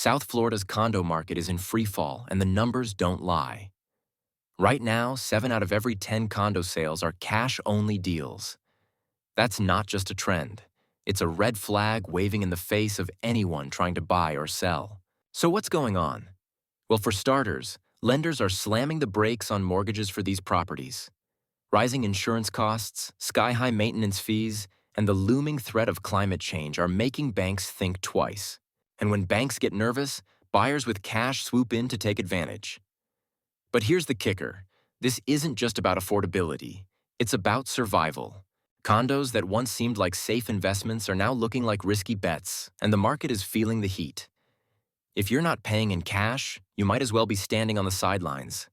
South Florida's condo market is in free fall, and the numbers don't lie. Right now, 7 out of every 10 condo sales are cash-only deals. That's not just a trend. It's a red flag waving in the face of anyone trying to buy or sell. So what's going on? Well, for starters, lenders are slamming the brakes on mortgages for these properties. Rising insurance costs, sky-high maintenance fees, and the looming threat of climate change are making banks think twice. And when banks get nervous, buyers with cash swoop in to take advantage. But here's the kicker. This isn't just about affordability. It's about survival. Condos that once seemed like safe investments are now looking like risky bets, and the market is feeling the heat. If you're not paying in cash, you might as well be standing on the sidelines.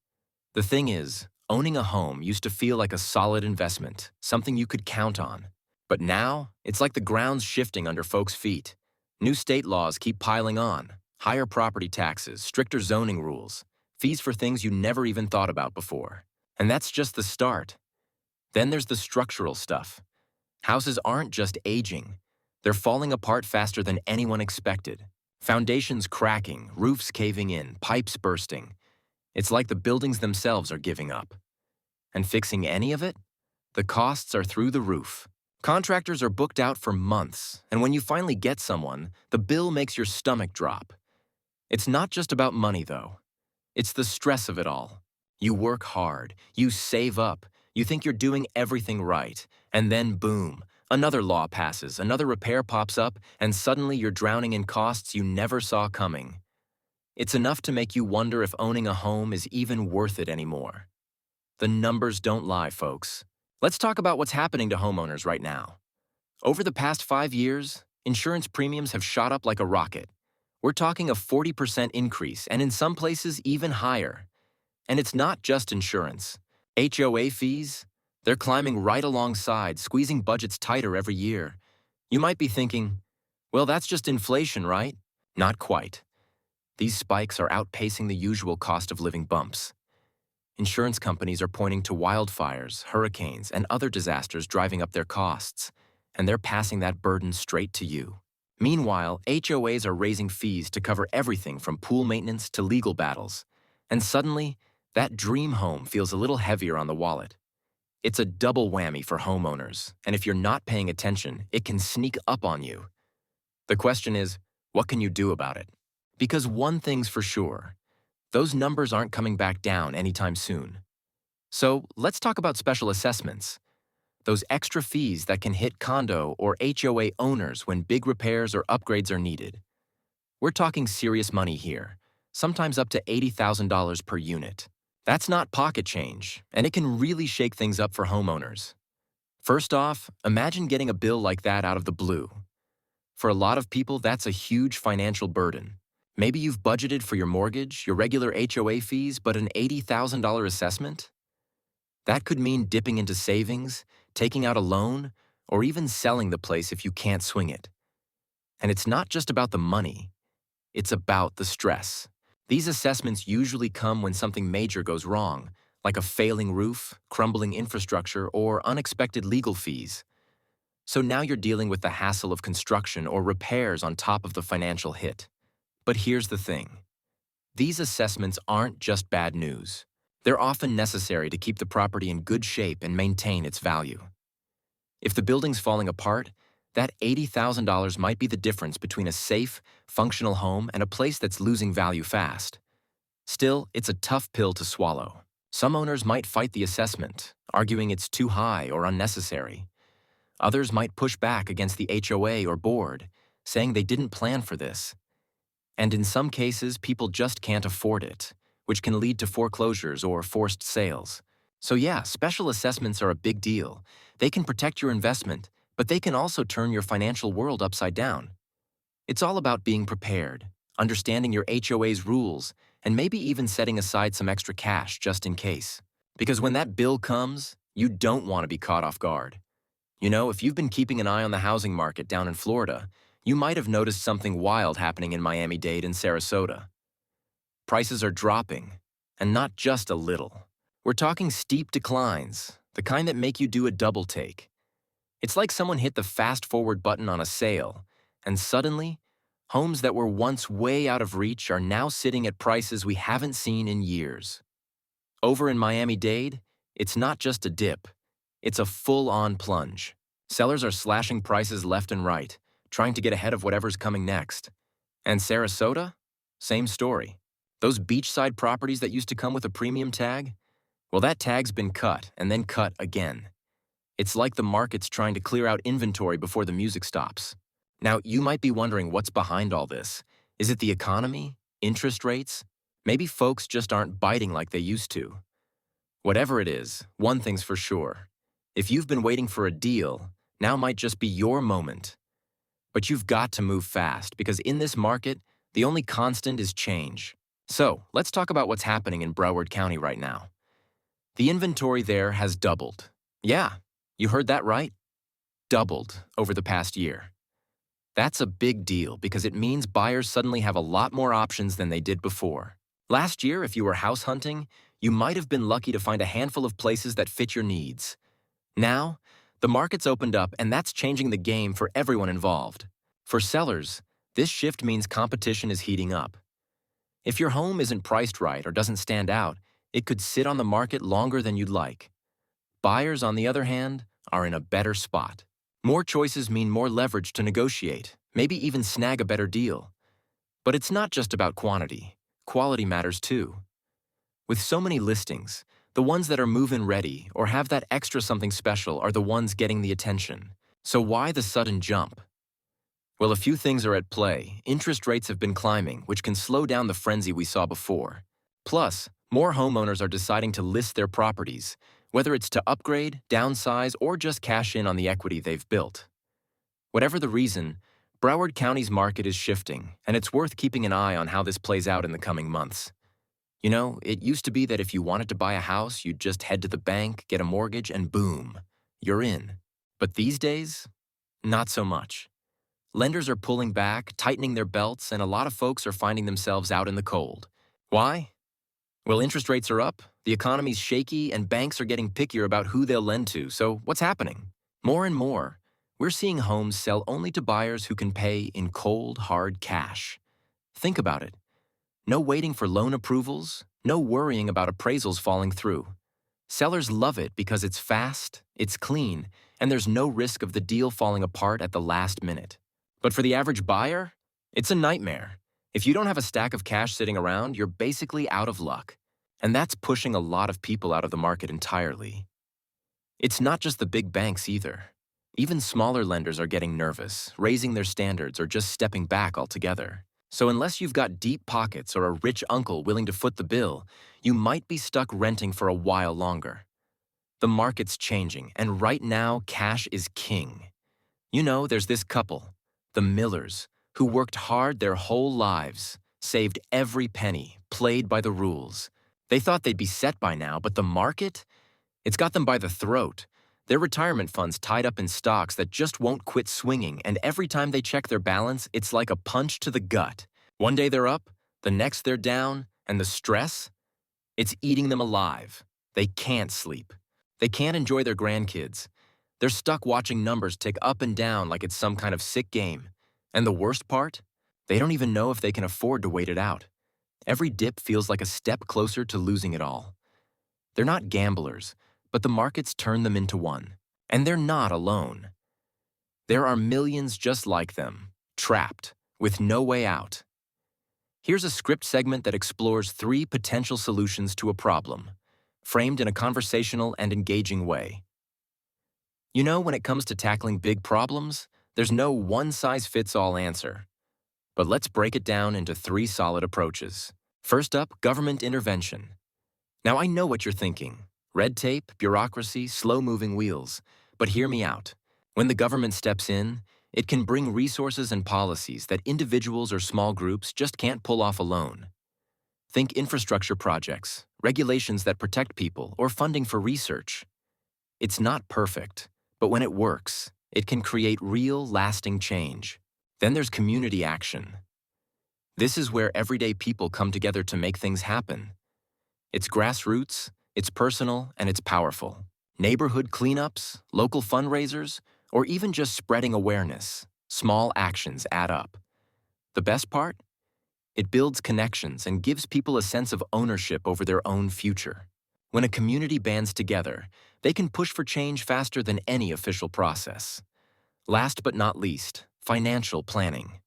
The thing is, owning a home used to feel like a solid investment, something you could count on. But now, it's like the ground's shifting under folks' feet. New state laws keep piling on. Higher property taxes, stricter zoning rules, fees for things you never even thought about before. And that's just the start. Then there's the structural stuff. Houses aren't just aging. They're falling apart faster than anyone expected. Foundations cracking, roofs caving in, pipes bursting. It's like the buildings themselves are giving up. And fixing any of it? The costs are through the roof. Contractors are booked out for months, and when you finally get someone, the bill makes your stomach drop. It's not just about money, though. It's the stress of it all. You work hard, you save up, you think you're doing everything right, and then boom, another law passes, another repair pops up, and suddenly you're drowning in costs you never saw coming. It's enough to make you wonder if owning a home is even worth it anymore. The numbers don't lie, folks. Let's talk about what's happening to homeowners right now. Over the past 5 years, insurance premiums have shot up like a rocket. We're talking a 40% increase, and in some places even higher. And it's not just insurance. HOA fees, they're climbing right alongside, squeezing budgets tighter every year. You might be thinking, well, that's just inflation, right? Not quite. These spikes are outpacing the usual cost of living bumps. Insurance companies are pointing to wildfires, hurricanes, and other disasters driving up their costs, and they're passing that burden straight to you. Meanwhile, HOAs are raising fees to cover everything from pool maintenance to legal battles, and suddenly, that dream home feels a little heavier on the wallet. It's a double whammy for homeowners, and if you're not paying attention, it can sneak up on you. The question is, what can you do about it? Because one thing's for sure, those numbers aren't coming back down anytime soon. So let's talk about special assessments. Those extra fees that can hit condo or HOA owners when big repairs or upgrades are needed. We're talking serious money here, sometimes up to $80,000 per unit. That's not pocket change, and it can really shake things up for homeowners. First off, imagine getting a bill like that out of the blue. For a lot of people, that's a huge financial burden. Maybe you've budgeted for your mortgage, your regular HOA fees, but an $80,000 assessment? That could mean dipping into savings, taking out a loan, or even selling the place if you can't swing it. And it's not just about the money. It's about the stress. These assessments usually come when something major goes wrong, like a failing roof, crumbling infrastructure, or unexpected legal fees. So now you're dealing with the hassle of construction or repairs on top of the financial hit. But here's the thing. These assessments aren't just bad news. They're often necessary to keep the property in good shape and maintain its value. If the building's falling apart, that $80,000 might be the difference between a safe, functional home and a place that's losing value fast. Still, it's a tough pill to swallow. Some owners might fight the assessment, arguing it's too high or unnecessary. Others might push back against the HOA or board, saying they didn't plan for this. And in some cases, people just can't afford it, which can lead to foreclosures or forced sales. So yeah, special assessments are a big deal. They can protect your investment, but they can also turn your financial world upside down. It's all about being prepared, understanding your HOA's rules, and maybe even setting aside some extra cash just in case. Because when that bill comes, you don't want to be caught off guard. You know, if you've been keeping an eye on the housing market down in Florida, you might have noticed something wild happening in Miami-Dade and Sarasota. Prices are dropping, and not just a little. We're talking steep declines, the kind that make you do a double take. It's like someone hit the fast-forward button on a sale, and suddenly, Homes that were once way out of reach are now sitting at prices we haven't seen in years. Over in Miami-Dade, it's not just a dip, it's a full-on plunge. Sellers are slashing prices left and right, trying to get ahead of whatever's coming next. And Sarasota? Same story. Those beachside properties that used to come with a premium tag? Well, that tag's been cut and then cut again. It's like the market's trying to clear out inventory before the music stops. Now, you might be wondering what's behind all this. Is it the economy? Interest rates? Maybe folks just aren't biting like they used to. Whatever it is, one thing's for sure. If you've been waiting for a deal, now might just be your moment. But you've got to move fast because in this market, the only constant is change. So, let's talk about what's happening in Broward County right now. The inventory there has doubled. Yeah, you heard that right. Doubled over the past year. That's a big deal because it means buyers suddenly have a lot more options than they did before. Last year, if you were house hunting, you might have been lucky to find a handful of places that fit your needs. Now, the market's opened up and that's changing the game for everyone involved. For sellers, this shift means competition is heating up. If your home isn't priced right or doesn't stand out, it could sit on the market longer than you'd like. Buyers, on the other hand, are in a better spot. More choices mean more leverage to negotiate, maybe even snag a better deal. But it's not just about quantity. Quality matters too. With so many listings, the ones that are move-in ready or have that extra something special are the ones getting the attention. So why the sudden jump? Well, a few things are at play. Interest rates have been climbing, which can slow down the frenzy we saw before. Plus, more homeowners are deciding to list their properties, whether it's to upgrade, downsize, or just cash in on the equity they've built. Whatever the reason, Broward County's market is shifting, and it's worth keeping an eye on how this plays out in the coming months. You know, it used to be that if you wanted to buy a house, you'd just head to the bank, get a mortgage, and boom, you're in. But these days, not so much. Lenders are pulling back, tightening their belts, and a lot of folks are finding themselves out in the cold. Why? Well, interest rates are up, the economy's shaky, and banks are getting pickier about who they'll lend to, so what's happening? More and more, we're seeing homes sell only to buyers who can pay in cold, hard cash. Think about it. No waiting for loan approvals, no worrying about appraisals falling through. Sellers love it because it's fast, it's clean, and there's no risk of the deal falling apart at the last minute. But for the average buyer, it's a nightmare. If you don't have a stack of cash sitting around, you're basically out of luck. And that's pushing a lot of people out of the market entirely. It's not just the big banks either. Even smaller lenders are getting nervous, raising their standards, or just stepping back altogether. So unless you've got deep pockets or a rich uncle willing to foot the bill, you might be stuck renting for a while longer. The market's changing, and right now, cash is king. You know, there's this couple, the Millers, who worked hard their whole lives, saved every penny, played by the rules. They thought they'd be set by now, but the market? It's got them by the throat. Their retirement funds tied up in stocks that just won't quit swinging, and every time they check their balance, it's like a punch to the gut. One day they're up, the next they're down, and the stress? It's eating them alive. They can't sleep. They can't enjoy their grandkids. They're stuck watching numbers tick up and down like it's some kind of sick game. And the worst part? They don't even know if they can afford to wait it out. Every dip feels like a step closer to losing it all. They're not gamblers, but the market's turned them into one. And they're not alone. There are millions just like them, trapped, with no way out. Here's a script segment that explores 3 potential solutions to a problem, framed in a conversational and engaging way. You know, when it comes to tackling big problems, there's no one-size-fits-all answer. But let's break it down into 3 solid approaches. First up, government intervention. Now, I know what you're thinking. Red tape, bureaucracy, slow-moving wheels. But hear me out. When the government steps in, it can bring resources and policies that individuals or small groups just can't pull off alone. Think infrastructure projects, regulations that protect people, or funding for research. It's not perfect, but when it works, it can create real, lasting change. Then there's community action. This is where everyday people come together to make things happen. It's grassroots, it's personal, and it's powerful. Neighborhood cleanups, local fundraisers, or even just spreading awareness. Small actions add up. The best part? It builds connections and gives people a sense of ownership over their own future. When a community bands together, they can push for change faster than any official process. Last but not least, financial planning.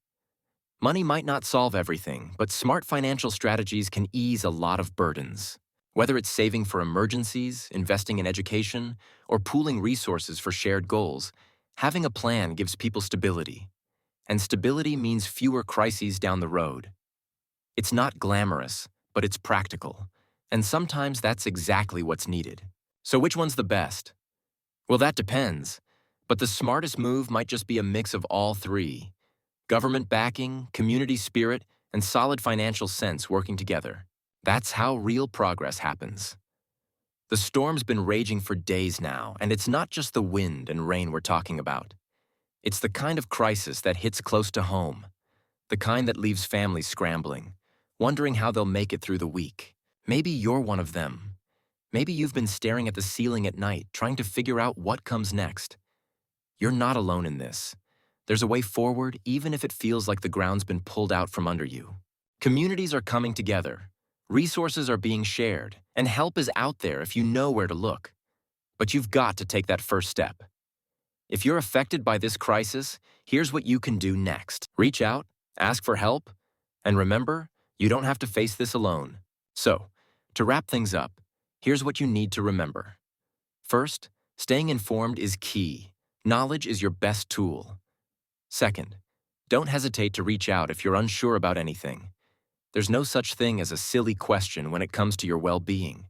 Money might not solve everything, but smart financial strategies can ease a lot of burdens. Whether it's saving for emergencies, investing in education, or pooling resources for shared goals, having a plan gives people stability. And stability means fewer crises down the road. It's not glamorous, but it's practical. And sometimes that's exactly what's needed. So which one's the best? Well, that depends. But the smartest move might just be a mix of all three: government backing, community spirit, and solid financial sense working together. That's how real progress happens. The storm's been raging for days now, and it's not just the wind and rain we're talking about. It's the kind of crisis that hits close to home, the kind that leaves families scrambling, wondering how they'll make it through the week. Maybe you're one of them. Maybe you've been staring at the ceiling at night, trying to figure out what comes next. You're not alone in this. There's a way forward, even if it feels like the ground's been pulled out from under you. Communities are coming together. Resources are being shared, and help is out there if you know where to look. But you've got to take that first step. If you're affected by this crisis, here's what you can do next. Reach out, ask for help, and remember, you don't have to face this alone. So, to wrap things up, here's what you need to remember. First, staying informed is key. Knowledge is your best tool. Second, don't hesitate to reach out if you're unsure about anything. There's no such thing as a silly question when it comes to your well-being.